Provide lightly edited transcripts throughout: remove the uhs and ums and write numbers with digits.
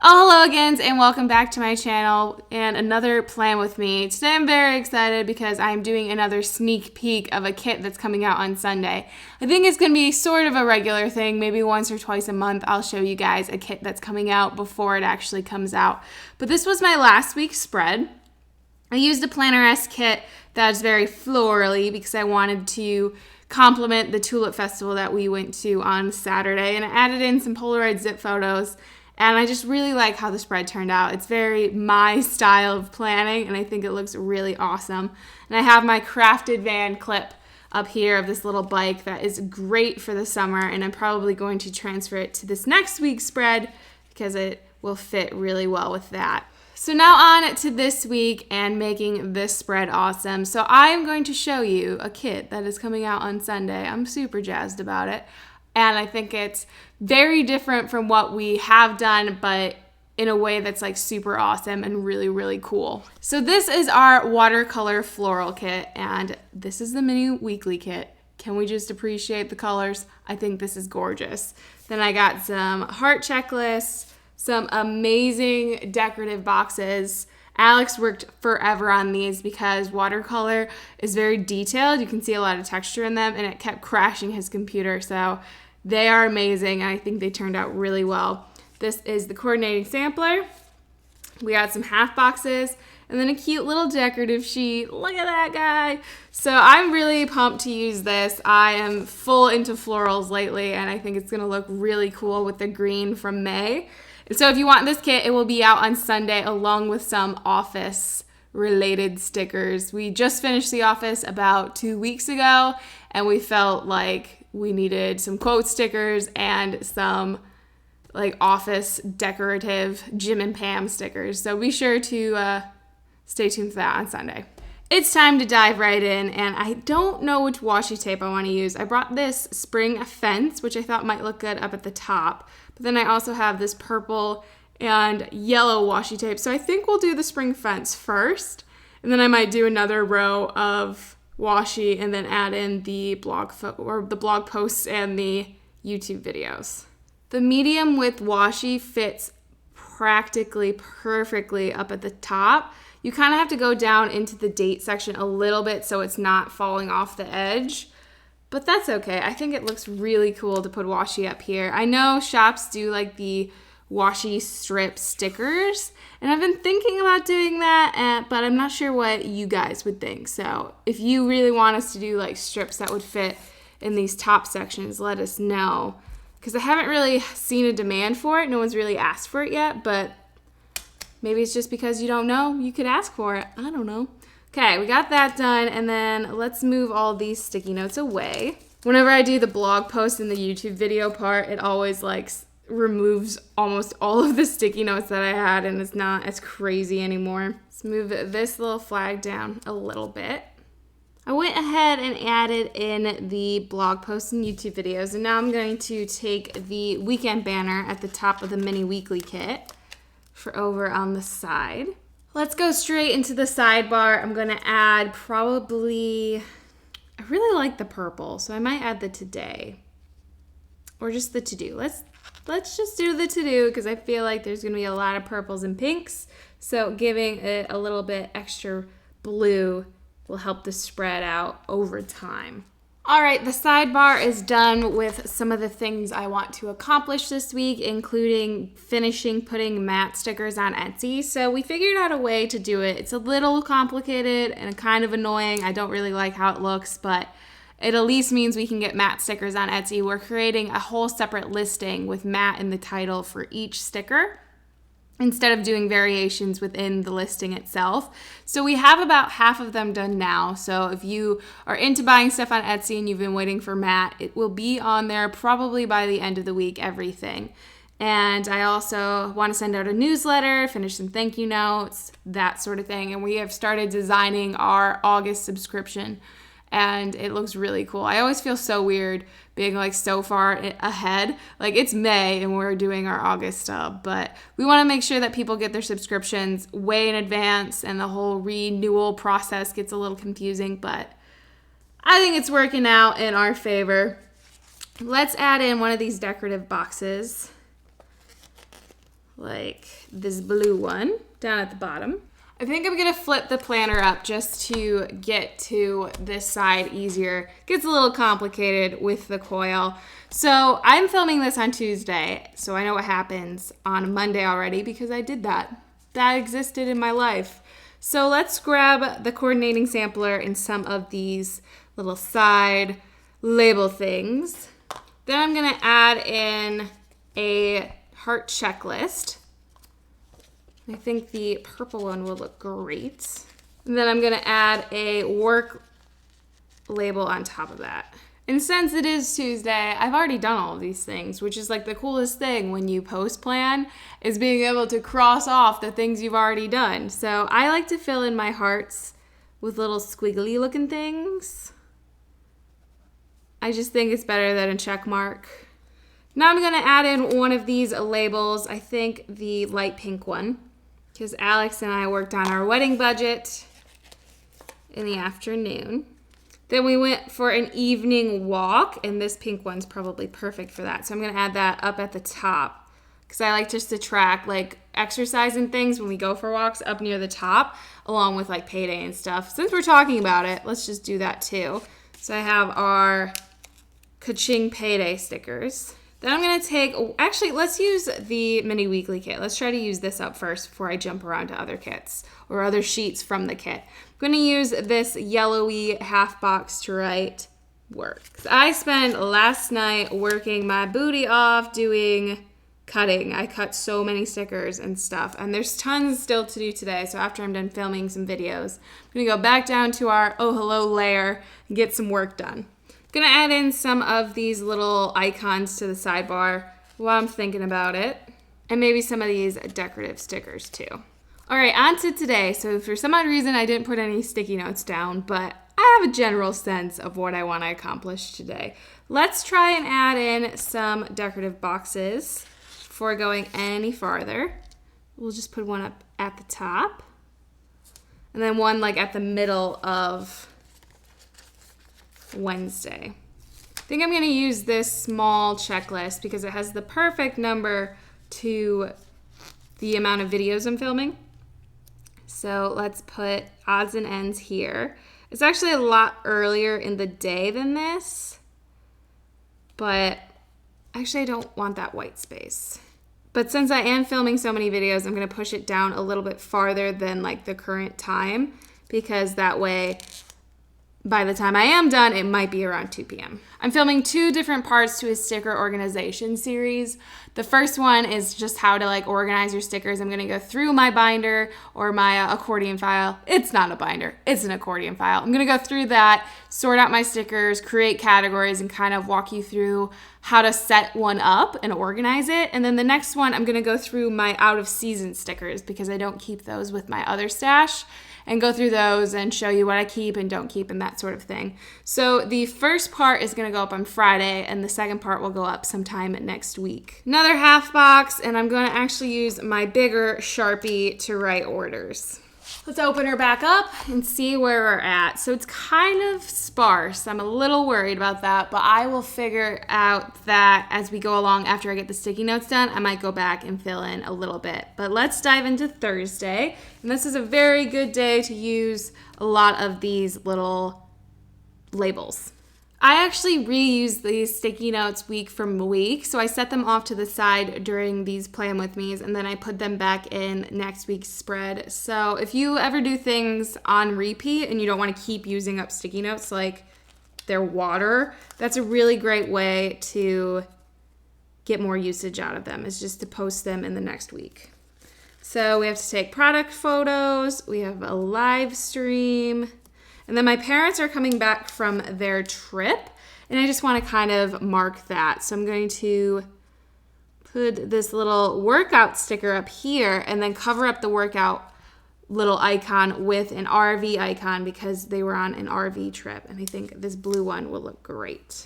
Oh, hello again, and welcome back to my channel and another plan with me. Today I'm very excited because I'm doing another sneak peek of a kit that's coming out on Sunday. I think it's going to be sort of a regular thing, maybe once or twice a month I'll show you guys a kit that's coming out before it actually comes out. But this was my last week's spread. I used a Planner-esque kit that was very florally because I wanted to complement the Tulip Festival that we went to on Saturday, and I added in some Polaroid zip photos. And I just really like how the spread turned out. It's very my style of planning, and I think it looks really awesome. And I have my crafted van clip up here of this little bike that is great for the summer, and I'm probably going to transfer it to this next week's spread because it will fit really well with that. So now on to this week and making this spread awesome. So I am going to show you a kit that is coming out on Sunday. I'm super jazzed about it. And I think it's very different from what we have done, but in a way that's like super awesome and really, really cool. So this is our Watercolor Floral kit, and this is the mini weekly kit. Can we just appreciate the colors? I think this is gorgeous. Then I got some heart checklists, some amazing decorative boxes. Alex worked forever on these because watercolor is very detailed. You can see a lot of texture in them, and it kept crashing his computer. So they are amazing, and I think they turned out really well. This is the coordinating sampler. We got some half boxes, and then a cute little decorative sheet. Look at that guy. So I'm really pumped to use this. I am full into florals lately, and I think it's gonna look really cool with the green from May. And so if you want this kit, it will be out on Sunday along with some office-related stickers. We just finished The Office about 2 weeks ago, and we felt like we needed some quote stickers and some like office decorative Jim and Pam stickers. So be sure to stay tuned for that on Sunday. It's time to dive right in, and I don't know which washi tape I want to use. I brought this spring fence, which I thought might look good up at the top, but then I also have this purple and yellow washi tape. So I think we'll do the spring fence first, and then I might do another row of washi and then add in the blog posts and the YouTube videos. The medium width washi fits practically perfectly up at the top. You kind of have to go down into the date section a little bit so it's not falling off the edge, but that's okay. I think it looks really cool to put washi up here. I know shops do like the washi strip stickers, and I've been thinking about doing that, but I'm not sure what you guys would think. So if you really want us to do like strips that would fit in these top sections, let us know, because I haven't really seen a demand for it. No one's really asked for it yet, but maybe it's just because you don't know. You could ask for it. I don't know. Okay, we got that done, and then let's move all these sticky notes away. Whenever I do the blog post and the YouTube video part, it always like removes almost all of the sticky notes that I had, and it's not as crazy anymore. Let's move this little flag down a little bit. I went ahead and added in the blog posts and YouTube videos, and now I'm going to take the weekend banner at the top of the mini weekly kit for over on the side. Let's go straight into the sidebar. I'm going to add probably, I really like the purple, so I might add the today or just the to-do. Let's just do the to-do because I feel like there's going to be a lot of purples and pinks. So giving it a little bit extra blue will help this spread out over time. All right, the sidebar is done with some of the things I want to accomplish this week, including finishing putting matte stickers on Etsy. So we figured out a way to do it. It's a little complicated and kind of annoying. I don't really like how it looks, but it at least means we can get matte stickers on Etsy. We're creating a whole separate listing with matte in the title for each sticker, instead of doing variations within the listing itself. So we have about half of them done now. So if you are into buying stuff on Etsy and you've been waiting for matte, it will be on there probably by the end of the week, everything. And I also want to send out a newsletter, finish some thank you notes, that sort of thing. And we have started designing our August subscription, and it looks really cool. I always feel so weird being like so far ahead. Like it's May and we're doing our August stuff, but we want to make sure that people get their subscriptions way in advance, and the whole renewal process gets a little confusing, but I think it's working out in our favor. Let's add in one of these decorative boxes. like this blue one down at the bottom. I think I'm gonna flip the planner up just to get to this side easier. Gets a little complicated with the coil. So I'm filming this on Tuesday, so I know what happens on Monday already because I did that. That existed in my life. So let's grab the coordinating sampler and some of these little side label things. Then I'm gonna add in a heart checklist. I think the purple one will look great. And then I'm gonna add a work label on top of that. And since it is Tuesday, I've already done all of these things, which is like the coolest thing when you post plan, is being able to cross off the things you've already done. So I like to fill in my hearts with little squiggly looking things. I just think it's better than a check mark. Now I'm gonna add in one of these labels, I think the light pink one, because Alex and I worked on our wedding budget in the afternoon. Then we went for an evening walk, and this pink one's probably perfect for that. So I'm gonna add that up at the top, because I like just to track like exercise and things when we go for walks up near the top, along with like payday and stuff. Since we're talking about it, let's just do that too. So I have our ka-ching payday stickers. Then I'm gonna take, actually let's use the mini weekly kit. Let's try to use this up first before I jump around to other kits or other sheets from the kit. I'm gonna use this yellowy half box to write work. So I spent last night working my booty off doing cutting. I cut so many stickers and stuff, and there's tons still to do today. So after I'm done filming some videos, I'm gonna go back down to our oh hello layer and get some work done. Gonna add in some of these little icons to the sidebar while I'm thinking about it, and maybe some of these decorative stickers too. All right, on to today. So for some odd reason, I didn't put any sticky notes down, but I have a general sense of what I want to accomplish today. Let's try and add in some decorative boxes before going any farther. We'll just put one up at the top, and then one like at the middle of Wednesday. I think I'm gonna use this small checklist because it has the perfect number to the amount of videos I'm filming. So let's put odds and ends here. It's actually a lot earlier in the day than this, but actually I don't want that white space. But since I am filming so many videos, I'm gonna push it down a little bit farther than like the current time, because that way by the time I am done, it might be around 2 p.m. I'm filming 2 different parts to a sticker organization series. The first one is just how to like organize your stickers. I'm gonna go through my binder or my accordion file. It's not a binder, it's an accordion file. I'm gonna go through that, sort out my stickers, create categories, and kind of walk you through how to set one up and organize it. And then the next one, I'm gonna go through my out of season stickers because I don't keep those with my other stash, and go through those and show you what I keep and don't keep and that sort of thing. So the first part is gonna go up on Friday, and the second part will go up sometime next week. Another half box, and I'm gonna actually use my bigger Sharpie to write orders. Let's open her back up and see where we're at. So it's kind of sparse. I'm a little worried about that, but I will figure out that as we go along after I get the sticky notes done. I might go back and fill in a little bit. But let's dive into Thursday. And this is a very good day to use a lot of these little labels. I actually reuse these sticky notes week from week, so I set them off to the side during these plan with me's, and then I put them back in next week's spread. So if you ever do things on repeat and you don't want to keep using up sticky notes like they're water, that's a really great way to get more usage out of them, is just to post them in the next week. So we have to take product photos, we have a live stream, and then my parents are coming back from their trip, and I just want to kind of mark that. So I'm going to put this little workout sticker up here and then cover up the workout little icon with an RV icon because they were on an RV trip, and I think this blue one will look great.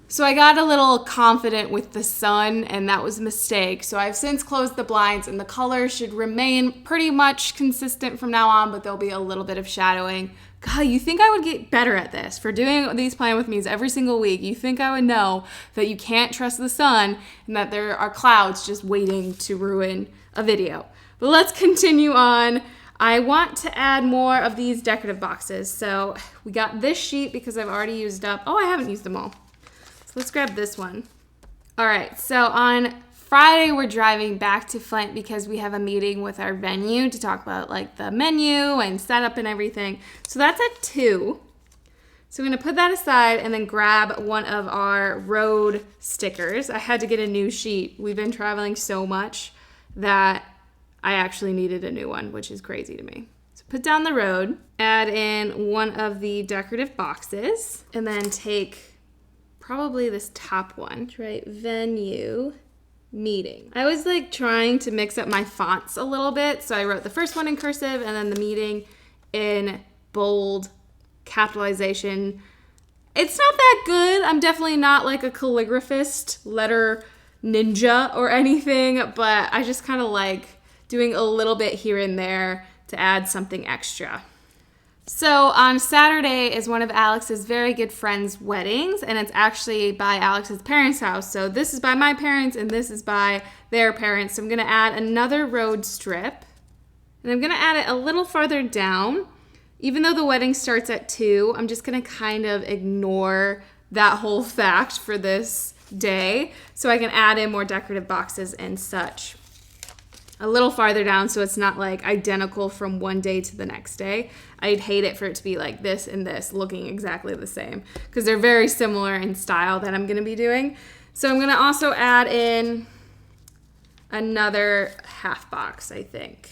So I got a little confident with the sun, and that was a mistake. So I've since closed the blinds, and the color should remain pretty much consistent from now on, but there'll be a little bit of shadowing. God, you think I would get better at this for doing these plan with me's every single week. You think I would know that you can't trust the sun and that there are clouds just waiting to ruin a video. But let's continue on. I want to add more of these decorative boxes. So we got this sheet because I've already used up. Oh, I haven't used them all. So let's grab this one. All right, so on Friday, we're driving back to Flint because we have a meeting with our venue to talk about like the menu and setup and everything. So that's at 2. So I'm gonna put that aside and then grab one of our road stickers. I had to get a new sheet. We've been traveling so much that I actually needed a new one, which is crazy to me. So put down the road, add in one of the decorative boxes, and then take probably this top one, right? Venue meeting. I was like trying to mix up my fonts a little bit. So I wrote the first one in cursive and then the meeting in bold capitalization. It's not that good. I'm definitely not like a calligraphist, letter ninja or anything, but I just kind of like doing a little bit here and there to add something extra. So on Saturday is one of Alex's very good friends' weddings, and it's actually by Alex's parents' house. So this is by my parents and this is by their parents. So I'm gonna add another road strip, and I'm gonna add it a little farther down. Even though the wedding starts at 2, I'm just gonna kind of ignore that whole fact for this day so I can add in more decorative boxes and such. A little farther down so it's not like identical from one day to the next day. I'd hate it for it to be like this and this looking exactly the same because they're very similar in style that I'm going to be doing. So I'm going to also add in another half box, I think.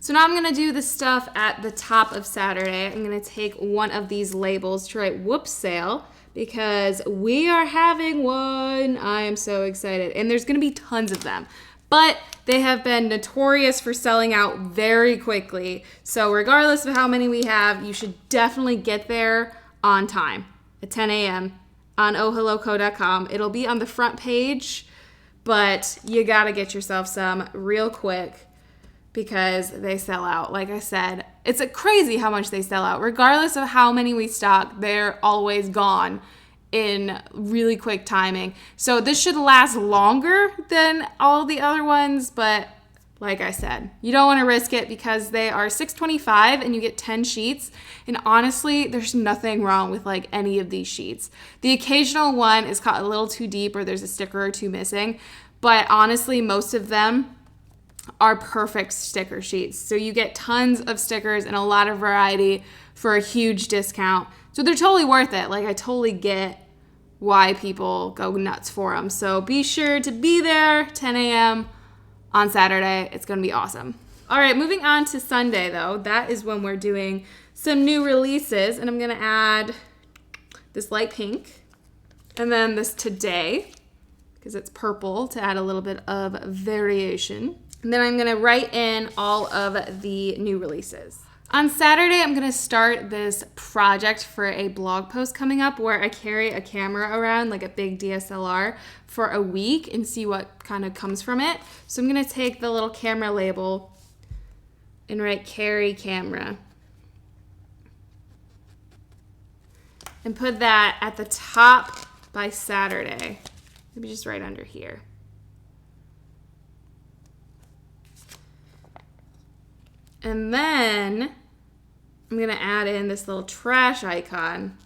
So now I'm going to do the stuff at the top of Saturday. I'm going to take one of these labels to write whoop sale because we are having one. I am so excited. And there's going to be tons of them. But they have been notorious for selling out very quickly. So regardless of how many we have, you should definitely get there on time at 10 a.m. on ohhelloco.com. It'll be on the front page, but you gotta get yourself some real quick because they sell out. Like I said, it's crazy how much they sell out. Regardless of how many we stock, they're always gone in really quick timing. So this should last longer than all the other ones, but like I said, you don't want to risk it because they are $6.25 and you get 10 sheets. And honestly, there's nothing wrong with like any of these sheets. The occasional one is caught a little too deep or there's a sticker or two missing, but honestly, most of them are perfect sticker sheets. So you get tons of stickers and a lot of variety for a huge discount. So they're totally worth it. Like I totally get why people go nuts for them. So be sure to be there 10 a.m. on Saturday. It's going to be awesome. All right, moving on to Sunday though. That is when we're doing some new releases and I'm going to add this light pink and then this today because it's purple to add a little bit of variation. And then I'm going to write in all of the new releases. On Saturday, I'm going to start this project for a blog post coming up where I carry a camera around, like a big DSLR, for a week and see what kind of comes from it. So I'm going to take the little camera label and write carry camera. And put that at the top by Saturday. Maybe just right under here. And then I'm going to add in this little trash icon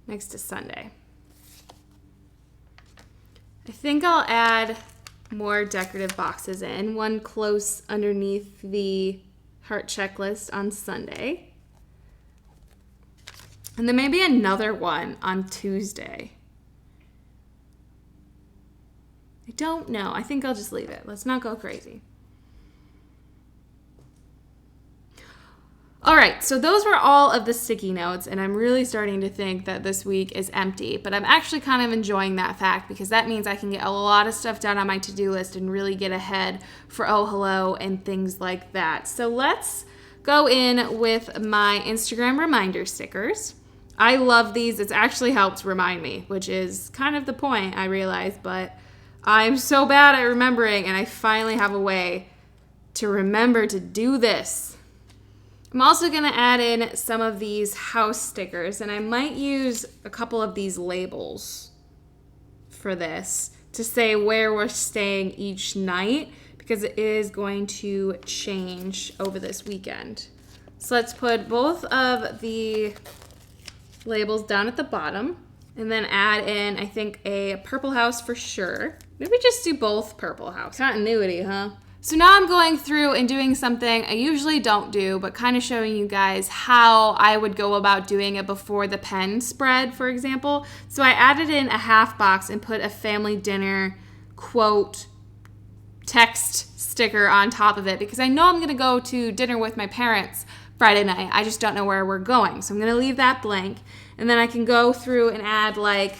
next to Sunday. I think I'll add more decorative boxes in, one close underneath the heart checklist on Sunday. And then maybe another one on Tuesday. I don't know. I think I'll just leave it. Let's not go crazy. All right, so those were all of the sticky notes, and I'm really starting to think that this week is empty, but I'm actually kind of enjoying that fact because that means I can get a lot of stuff done on my to-do list and really get ahead for Oh Hello and things like that. So let's go in with my Instagram reminder stickers. I love these. It's actually helped remind me, which is kind of the point, I realize, but I'm so bad at remembering, and I finally have a way to remember to do this. I'm also going to add in some of these house stickers, and I might use a couple of these labels for this to say where we're staying each night, because it is going to change over this weekend. So let's put both of the labels down at the bottom, and then add in, I think, a purple house for sure. Maybe just do both purple house. Continuity, huh? So now I'm going through and doing something I usually don't do, but kind of showing you guys how I would go about doing it before the pen spread, for example. So I added in a half box and put a family dinner quote text sticker on top of it, because I know I'm gonna go to dinner with my parents Friday night. I just don't know where we're going. So I'm gonna leave that blank. And then I can go through and add like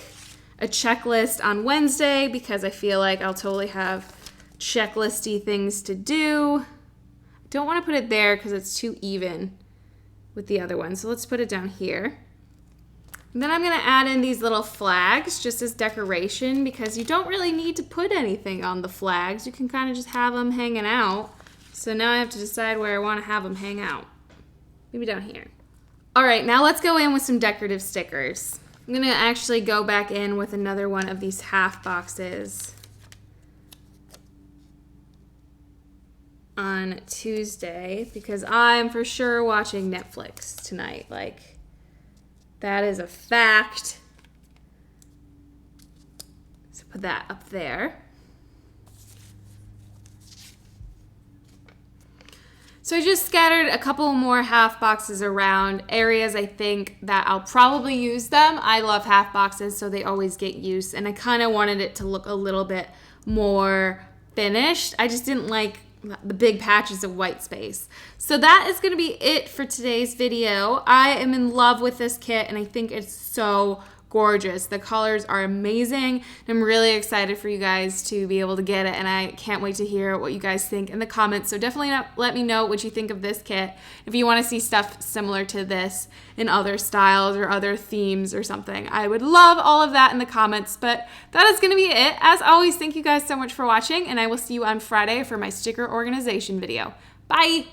a checklist on Wednesday, because I feel like I'll totally have checklisty things to do. I don't want to put it there because it's too even with the other one. So let's put it down here. And then I'm going to add in these little flags just as decoration, because you don't really need to put anything on the flags. You can kind of just have them hanging out. So now I have to decide where I want to have them hang out. Maybe down here. All right, now let's go in with some decorative stickers. I'm going to actually go back in with another one of these half boxes on Tuesday, because I'm for sure watching Netflix tonight. Like, that is a fact. So put that up there. So I just scattered a couple more half boxes around areas I think that I'll probably use them. I love half boxes, so they always get used, and I kind of wanted it to look a little bit more finished. I just didn't like the big patches of white space. So that is going to be it for today's video. I am in love with this kit, and I think it's so gorgeous. The colors are amazing. I'm really excited for you guys to be able to get it, and I can't wait to hear what you guys think in the comments. So definitely let me know what you think of this kit. If you want to see stuff similar to this in other styles or other themes or something, I would love all of that in the comments. But that is going to be it. As always, thank you guys so much for watching, and I will see you on Friday for my sticker organization video. Bye!